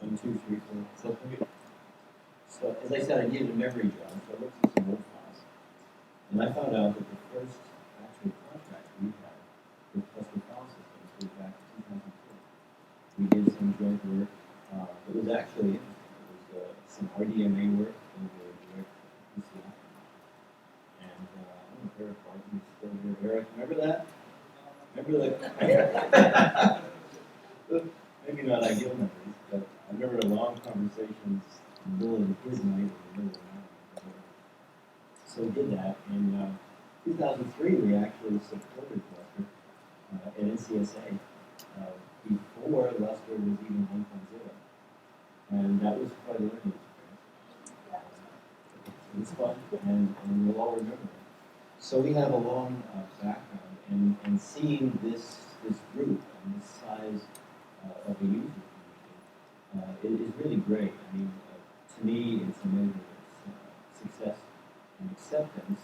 1, 2, 3, 4. So as I said, I needed a memory job, so I looked through some old files. And I found out that the first actual contract we had with Lustre File Systems was back in 2002. We did some joint work. It was actually interesting. It was some RDMA work over direct PCI. And I don't know if Eric Barton is still here. Eric, remember that? Remember that? Maybe not ideal memories, but I remember the long conversations in the middle of his night or the middle of the night. So we did that. In 2003, we actually supported Lustre at NCSA before Lustre was even 1.0. And that was quite a learning experience. It was fun, and we'll all remember it. So we have a long background, and seeing this group and this size of a user community is really great. I mean, to me, it's a measure of success and acceptance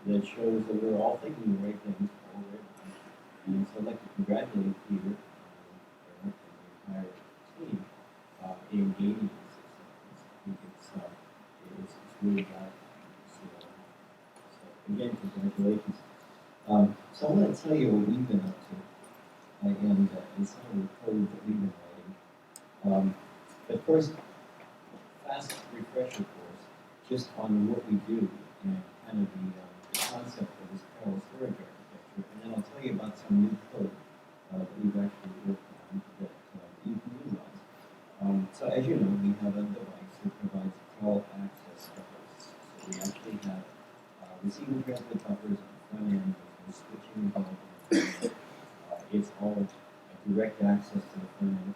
that shows that we're all thinking the right things all the way around. And so I'd like to congratulate Peter and the entire team in gaining this acceptance. I think it's really valuable. So again, congratulations. So I want to tell you what we've been up to and some of the code that we've been writing. But first, fast refresher course just on what we do and kind of the concept of this parallel storage architecture, and then I'll tell you about some new code that we've actually worked on that you can utilize. So as you know, we have a device that provides parallel access buffers. So we actually have receiving transmit buffers on the front end, there's switching involved. It's all direct access to the front end.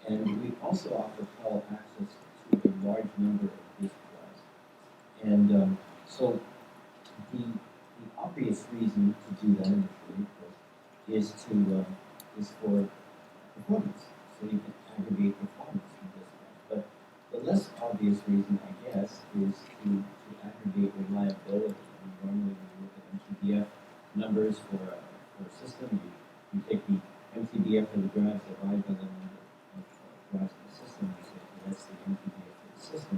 And we also offer parallel access to a large number of disk drives. And so the obvious reason to do that initially, of course, is for performance. So you can aggregate performance from disk drives. But the less obvious reason, I guess, is to aggregate reliability. And normally when you look at MTBF numbers for a system, you take the MTBF of the drives divided by the number of drives in the system, you say, well, that's the MTBF of the system.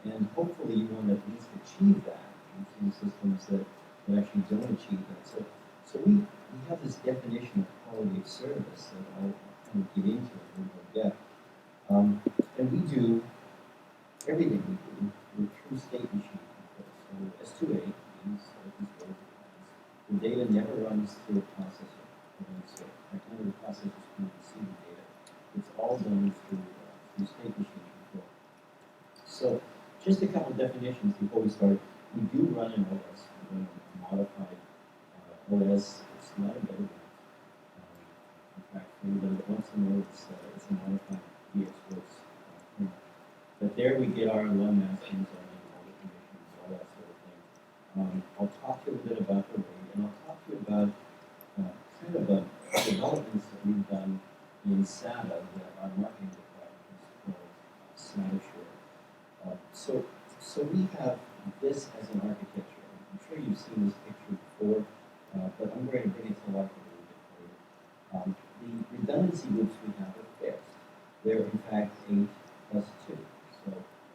And hopefully you want to at least achieve that in some systems that actually don't achieve that. So we have this definition of quality of service that I'll kind of get into in a little more depth. And we do everything we do with true state machine control. So S2A means the data never runs through a processor. So none of the processors can receive the data. It's all done through state machine control. So just a couple of definitions before we start. We do run an OS. We run a modified OS. It's not a better one. In fact, anybody that wants to know, it's a modified VxWorks kernel. But there we get our low maskings on all the conditions, all that sort of thing. I'll talk to you a little bit about the RAID, and I'll talk to you about kind of developments that we've done in SATA that our marketing department has called SATA Share. So we have this as an architecture. I'm sure you've seen this picture before, but I'm going to bring it to life a little bit for you. The redundancy loops we have are fixed. They're in fact 8 plus 2. So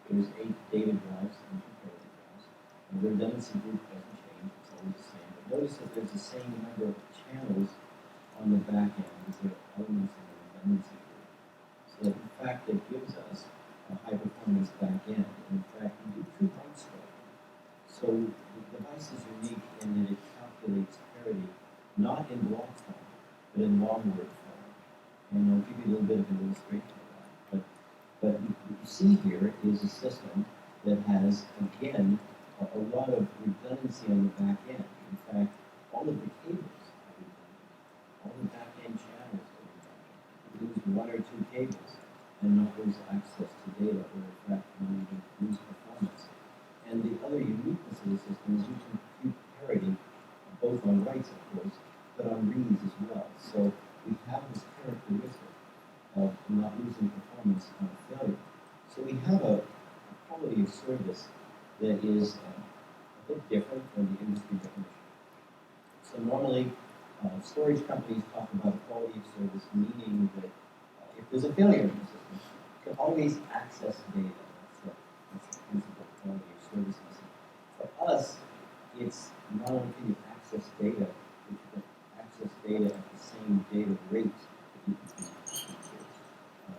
there's 8 data drives and 2 parallel drives. And the redundancy group doesn't change, it's always the same. But notice that there's the same number of channels on the back end as there are elements in the redundancy group. So that in fact it gives us a high performance back end. And in fact we do true byte swapping. So the device is unique in that it calculates parity not in block form, but in long word form. And I'll give you a little bit of an illustration of that. But what you see here is a system that has, again, a lot of redundancy on the back end. In fact, all of the cables are redundant. All the back end channels are redundant. You lose 1 or 2 cables and not lose access to data, or in fact, not even lose performance. And the other uniqueness of the system is you can compute parity both on writes, of course, but on reads as well. So we have this characteristic of not losing performance on failure. So we have a quality of service that is a bit different from the industry definition. So normally, storage companies talk about quality of service, meaning that if there's a failure in the system, all always access data. That's the principle of quality of service message. For us, it's not only can you access data, but you can access data at the same data rate that you can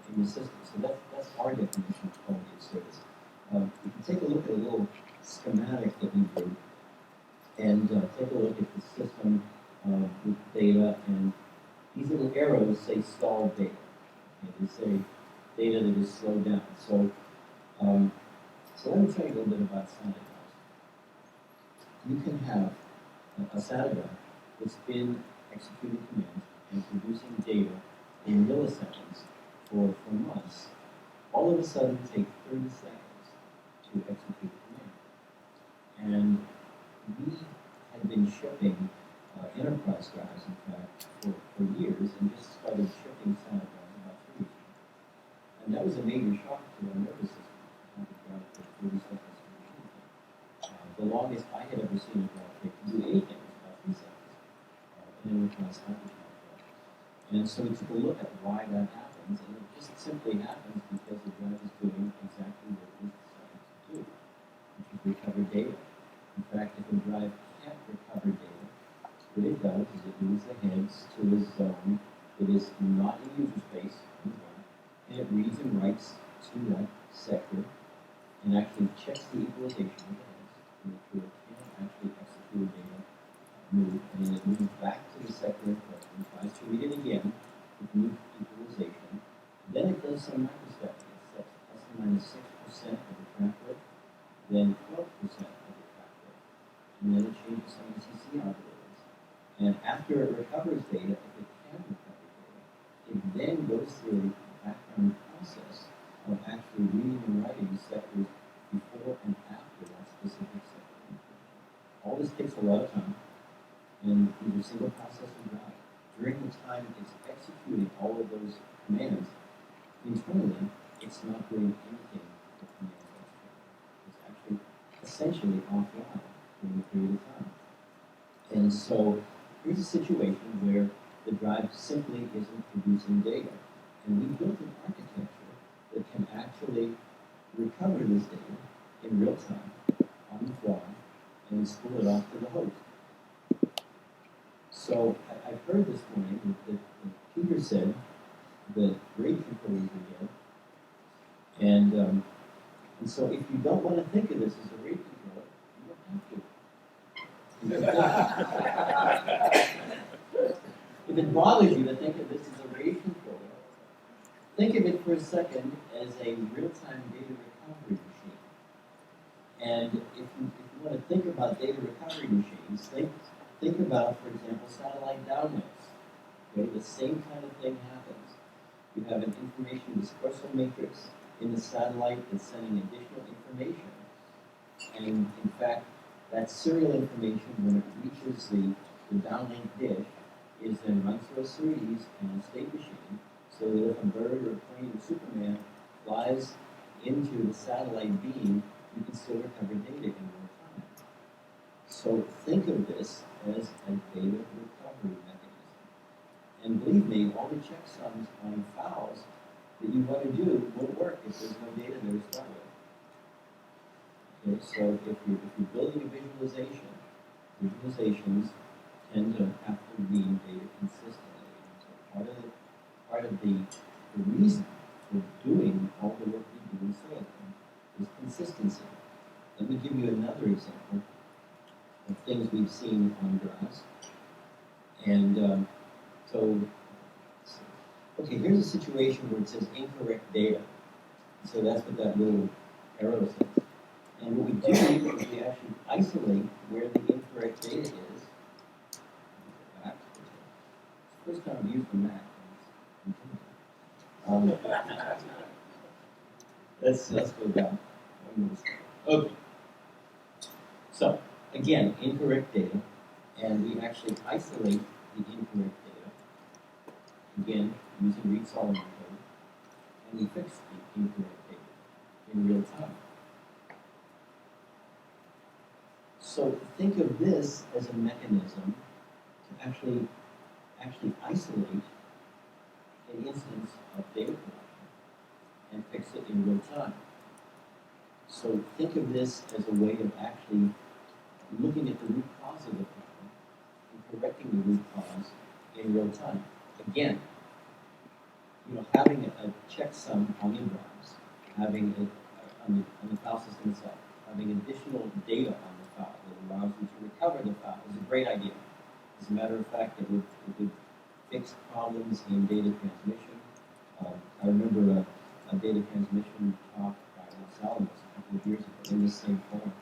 in your system. So that's our definition of quality of service. You can take a look at a little schematic that we drew, and take a look at the system with data, and these little arrows say stalled data. Okay, they say data that is slowed down. So, so let me tell you a little bit about SATA drives. You can have a SATA drive that's been executing commands and producing data in milliseconds for months, all of a sudden take 30 seconds to execute a command. And we had been shipping enterprise drives, in fact, for years, and just started shipping SATA drives about 3 years ago. And that was a major shock to our nervous system. To have a drive for 30 seconds to do anything. The longest I had ever seen a drive take to do anything was about 3 seconds. An enterprise SATA drive. And so we took a look at why that happens, and it just simply happens because the drive is doing exactly what it was designed to do, which is recover data. In fact, if a drive can't recover data, what it does is it moves the heads to a zone that is not in user space, and it reads and writes to that sector, and actually checks the equalization of the heads to make sure it can actually execute data move, and then it moves back to the sector in question, tries to read it again with new equalization. Then it does some microstepping. It sets plus or minus 6% of the track rate, then 12% of the track rate, and then it changes some ECC algorithms. And after it recovers data, if it can recover data, it then goes through a background process of actually reading and writing sectors before and after that specific sector. All this takes a lot of time. And these are single processor drive. During the time it's executing all of those commands, internally, it's not doing anything with commands externally. It's actually essentially offline during the period of time. And so here's a situation where the drive simply isn't producing data. And we built an architecture that can actually recover this data in real time, on the fly, and spool it off to the host. So I've heard this morning that Peter said that RAID controllers are dead. And so if you don't want to think of this as a RAID controller, you don't have to. If it bothers you to think of this as a RAID controller, think of it for a second as a real-time data recovery machine. And if you want to think about data recovery machines, think about, for example, satellite downlinks. Okay, the same kind of thing happens. You have an information dispersal matrix in the satellite that's sending additional information. And in fact, that serial information, when it reaches the downlink dish, is then run through a series and a state machine, so that if a bird or a plane or Superman flies into the satellite beam, you can still recover data in real time. So think of this as a data recovery mechanism. And believe me, all the checksums on fouls that you want to do won't work if there's no data there to start with. Okay, so if you're building a visualization, visualizations tend to have to read data consistently. And so part of the reason for doing all the work we do in silicon is consistency. Let me give you another example of things we've seen on drives. And okay, here's a situation where it says incorrect data. So that's what that little arrow says. And what we do is we actually isolate where the incorrect data is. First time I've used the Mac. Let's go down. Okay. So again, incorrect data, and we actually isolate the incorrect data. Again, using read Solomon code, and we fix the incorrect data in real time. So think of this as a mechanism to actually isolate an instance of data collection and fix it it in real time. So think of this as a way of actually looking at the root cause of the problem and correcting the root cause in real time. Again, having a checksum on your drives, having it on the file system itself, having additional data on the file that allows you to recover the file is a great idea. As a matter of fact, it would fix problems in data transmission. I remember a data transmission talk by Los Alamos a couple of years ago in this same forum.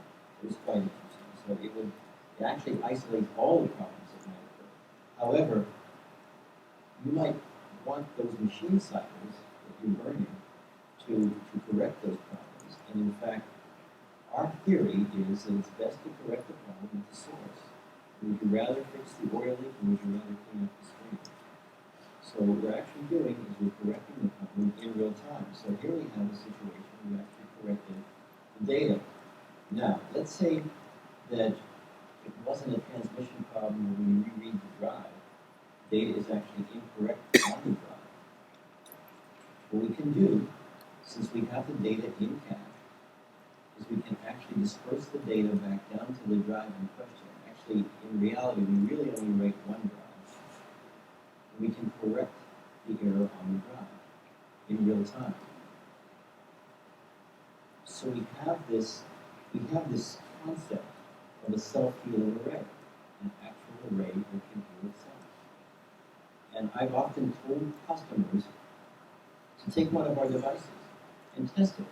It was quite interesting. So it actually isolates all the problems that might occur. However, you might want those machine cycles that you're burning to correct those problems. And in fact, our theory is that it's best to correct the problem at the source. Would you rather fix the oil leak, or would you rather clean up the stream? So what we're actually doing is we're correcting the problem in real time. So here we have a situation where we actually corrected the data. Now, let's say that it wasn't a transmission problem where when you reread the drive, data is actually incorrect on the drive. What we can do, since we have the data in cache, is we can actually disperse the data back down to the drive in question. Actually, in reality, we really only write one drive. And we can correct the error on the drive in real time. So we have this concept of a self-healing array, an actual array that can heal itself. And I've often told customers to take one of our devices and test it.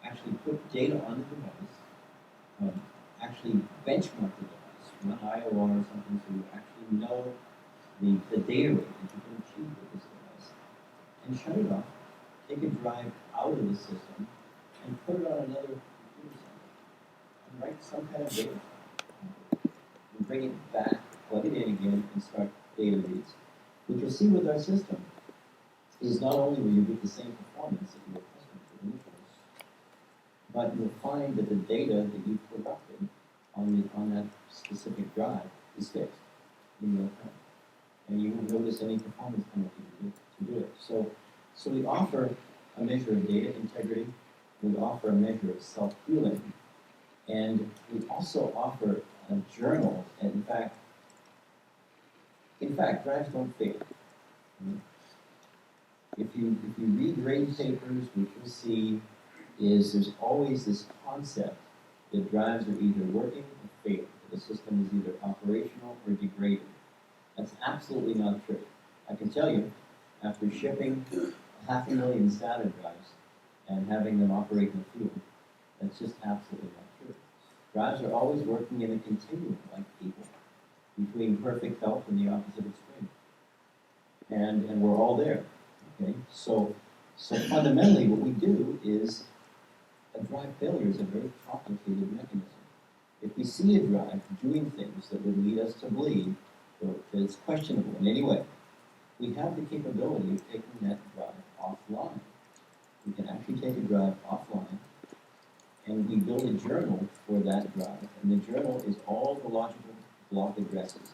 Actually put data on the device, actually benchmark the device, run IOR or something so you actually know the data rate that you can achieve with this device. And shut it off, take a drive out of the system, and put it on another computer center. And write some kind of data. And bring it back, plug it in again, and start data reads. What you'll see with our system is not only will you get the same performance that you're accustomed to initially, but you'll find that the data that you've corrupted on that specific drive is fixed in real time. And you won't notice any performance penalty to do it. So we offer a measure of data integrity, we offer a measure of self-healing, and we also offer a journal. And in fact, drives don't fail. If you read grade papers, what you'll see is there's always this concept that drives are either working or failing. The system is either operational or degraded. That's absolutely not true. I can tell you, after shipping 500,000 SATA drives and having them operate in the field, that's just absolutely not true. Drives are always working in a continuum, like people, between perfect health and the opposite extreme. And we're all there. Okay? So fundamentally what we do is a drive failure is a very complicated mechanism. If we see a drive doing things that would lead us to believe that it's questionable in any way, we have the capability of taking that drive offline. We can actually take a drive offline, and we build a journal for that drive, and the journal is all the logical block addresses.